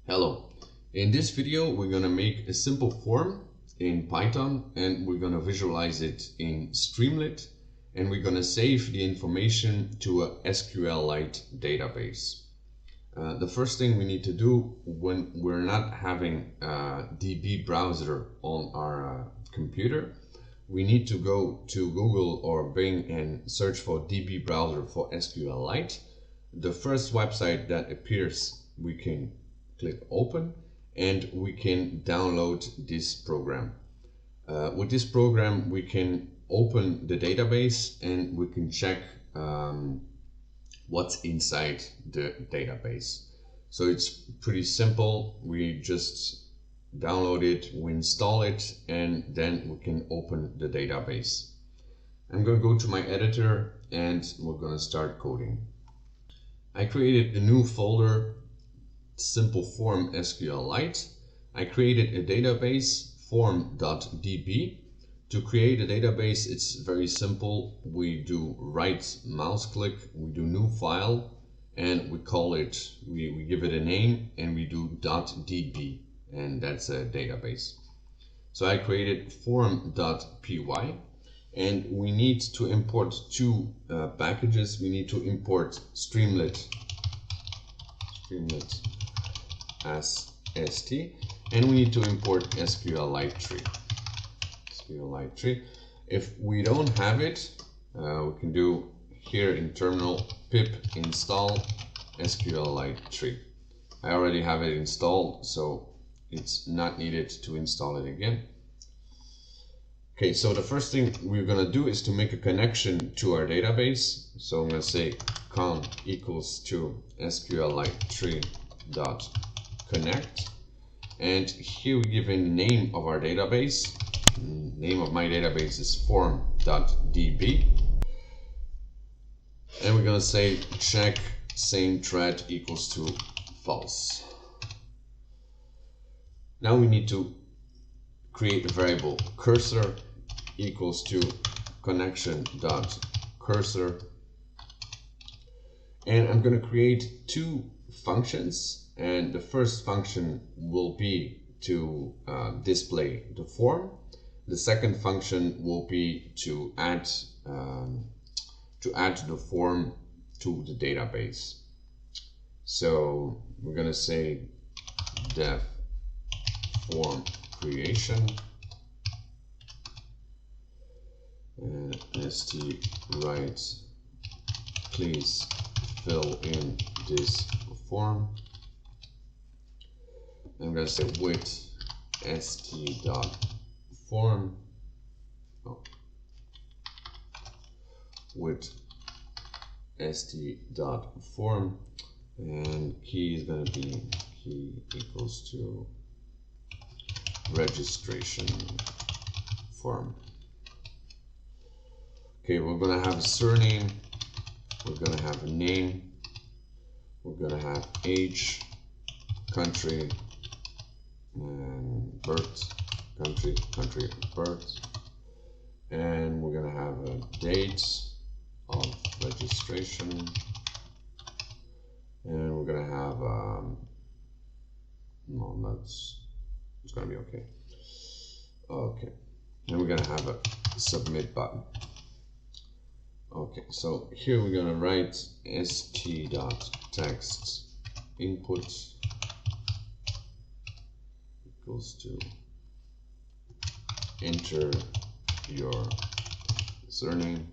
Hello. In this video, we're going to make a simple form in Python and we're going to visualize it in Streamlit and we're going to save the information to a SQLITE database. The first thing we need to do when we're not having a DB browser on our computer, we need to go to Google or Bing and search for DB browser for SQLITE. The first website that appears, we can click open and we can download this program. With this program we can open the database and we can check what's inside the database. So it's pretty simple. We just download it, we install it, and then we can open the database. I'm going to go to my editor and we're going to start coding. I created a new folder, simple form SQLITE. I created a database form.db. To create a database, it's very simple. We do right mouse click, we do new file, and we call it, we give it a name, and we do .db, and that's a database. So I created form.py, and we need to import two packages. We need to import Streamlit as st, and we need to import SQLITE tree. If we don't have it, we can do here in terminal pip install SQLITE tree. I already have it installed, so it's not needed to install it again. Okay, so the first thing we're going to do is to make a connection to our database. So I'm going to say con equals to SQLITE tree dot connect, and here we give in the name of our database. Name of my database is form.db, and we're going to say check same thread equals to false. Now we need to create a variable cursor equals to connection.cursor, and I'm going to create two functions. And the first function will be to display the form. The second function will be to add the form to the database. So we're going to say def form creation and st-write please fill in this form. I'm going to say with st.form, with st.form, and key is going to be key equals to registration form. Okay, we're going to have a surname, we're going to have a name, we're going to have age, country, and birth, country of birth, and we're going to have a date of registration, and we're going to have it's going to be okay. Okay, and we're going to have a submit button. Okay, so here we're going to write st.text input equals to enter your surname,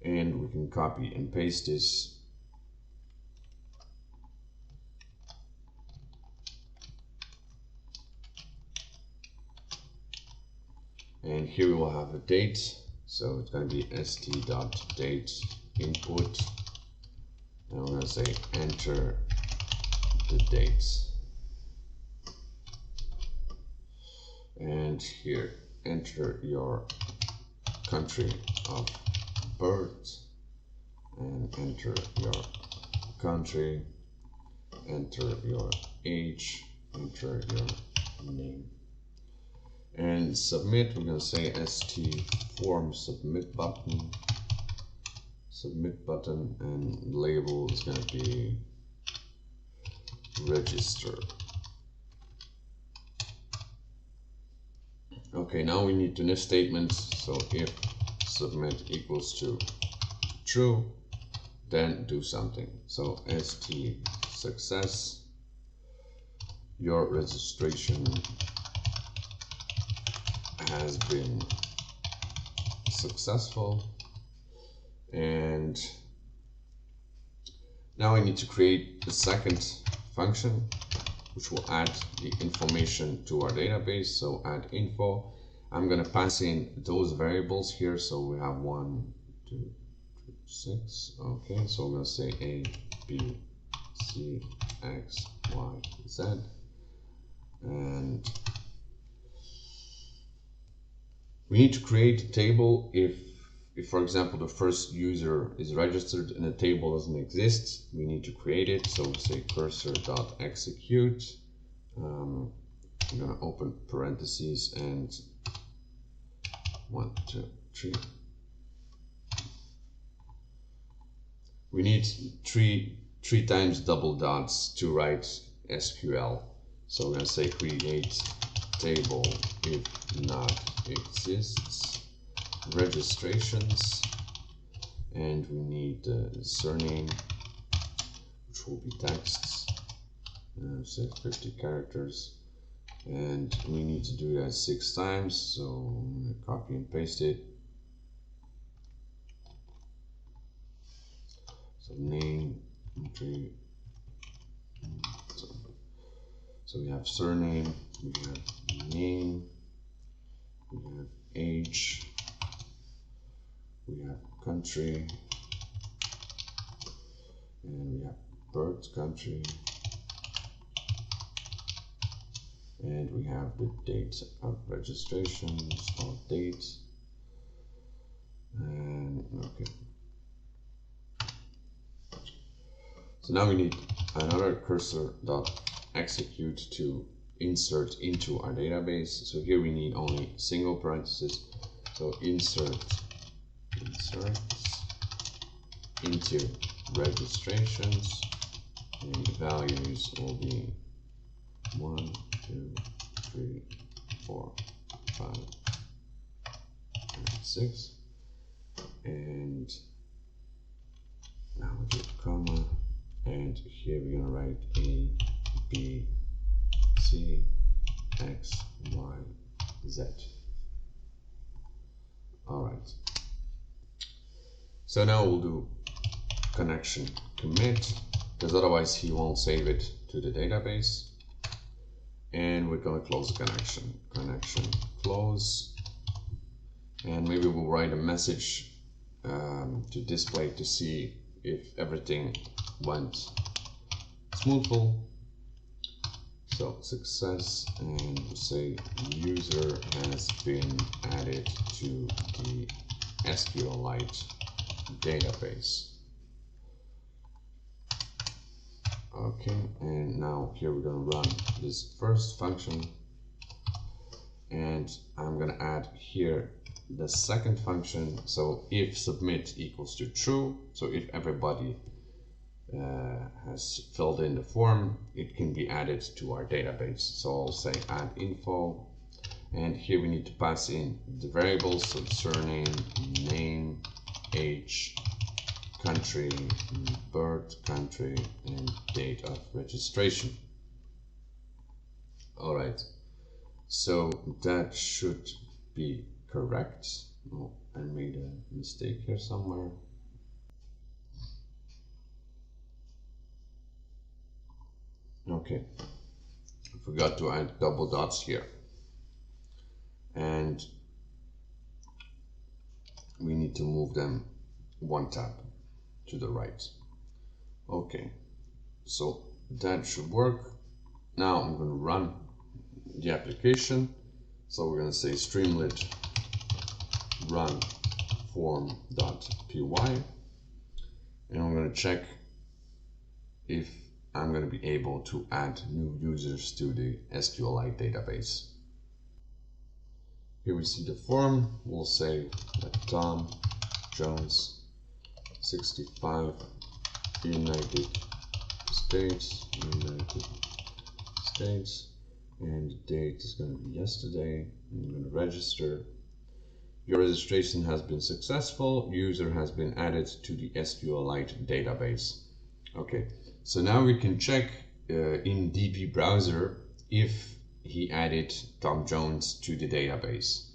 and we can copy and paste this. And here we will have a date, so it's going to be st.date input, and I'm going to say enter the dates. And here enter your country of birth, and enter your country, enter your age, enter your name, and submit. We're going to say st form submit button, and label is going to be register. Okay, now we need the if statement. So if submit equals to true, then do something. So st success, your registration has been successful. And now I need to create a second function which will add the information to our database. So add info. I'm going to pass in those variables here. So we have 1, 2, 3, 6. Okay, so I'm going to say A, B, C, X, Y, Z. And we need to create a table if for example, the first user is registered and the table doesn't exist. We need to create it. So we say cursor.execute. I'm going to open parentheses and 1, 2, 3. We need three times double dots to write SQL. So we're going to say create table if not exists. Registrations, and we need the surname, which will be text, say 50 characters, and we need to do that 6 times. So I'm going to copy and paste it. So name, so we have surname, we have name, we have age, we have country, and we have birth country, and we have the date of registration, start date, and okay. So now we need another cursor.execute to insert into our database. So here we need only single parentheses. So inserts into registrations, and values will be 1, 2, 3, 4, 5, and 6, and now we do comma, and here we're gonna write A, B, C, X, Y, Z. All right. So now we'll do connection commit, because otherwise he won't save it to the database. And we're going to close the connection. Connection close. And maybe we'll write a message to display to see if everything went smoothly. So success, and we'll say user has been added to the SQLITE database. Okay, and now here we're going to run this first function, and I'm going to add here the second function. So if submit equals to true, so if everybody has filled in the form, it can be added to our database. So I'll say add info, and here we need to pass in the variables, so surname, name, age, country, birth country, and date of registration. All right, so that should be correct. Oh, I made a mistake here somewhere. Okay, I forgot to add double dots here, and we need to move them 1 tab to the right. Okay, so that should work. Now I'm going to run the application. So we're going to say Streamlit run form.py, and I'm going to check if I'm going to be able to add new users to the SQLITE database. Here we see the form. We'll say that Tom Jones 65 United States, United updates, and the date is going to be yesterday. I'm going to register. Your registration has been successful. User has been added to the SQLITE database. Okay, so now we can check in DB browser if he added Tom Jones to the database.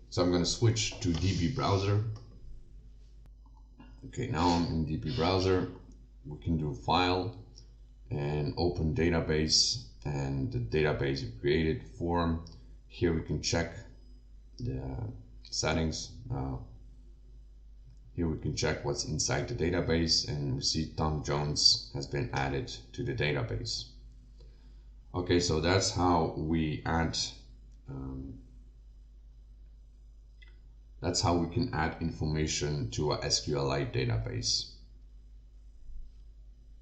So I'm going to switch to DB browser. Okay, now I'm in DB browser. We can do file and open database, and the database we created, form. Here we can check the settings. Here we can check what's inside the database, and we see Tom Jones has been added to the database. Okay, so that's how we add that's how we can add information to a SQLITE database.